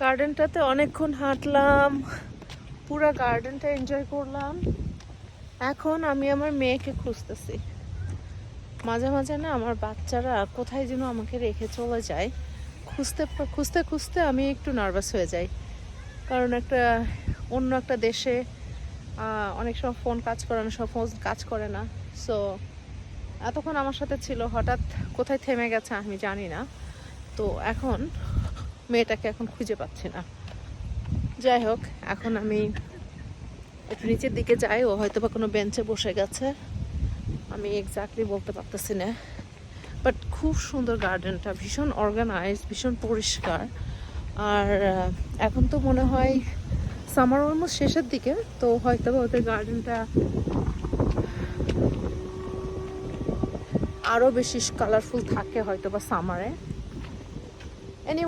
গার্ডেনটাতে অনেকক্ষণ হাঁটলাম, পুরো গার্ডেনটা এনজয় করলাম। এখন আমি আমার মেয়েকে খুঁজতেছি। মাঝে মাঝে না আমার বাচ্চারা কোথায় যেন আমাকে রেখে চলে যায়, খুঁজতে খুঁজতে খুঁজতে আমি একটু নার্ভাস হয়ে যাই। কারণ অন্য একটা দেশে অনেক সময় ফোন কাজ করে, অনেক সময় ফোন কাজ করে না। সো এতক্ষণ আমার সাথে ছিল, হঠাৎ কোথায় থেমে গেছে আমি জানি না। তো এখন মেয়েটাকে এখন খুঁজে পাচ্ছি না। যাই হোক, এখন আমি একটু নিচের দিকে যাই, ও হয়তো বা কোনো বেঞ্চে বসে গেছে, আমি এক্স্যাক্টলি বলতে পারতেছি না। বাট খুব সুন্দর গার্ডেনটা, ভীষণ অর্গানাইজড, ভীষণ পরিষ্কার। আর এখন তো মনে হয় সামার অলমোস্ট শেষের দিকে, তো হয়তো বা ওদের গার্ডেনটা আরও বেশি কালারফুল থাকে হয়তো বা সামারে।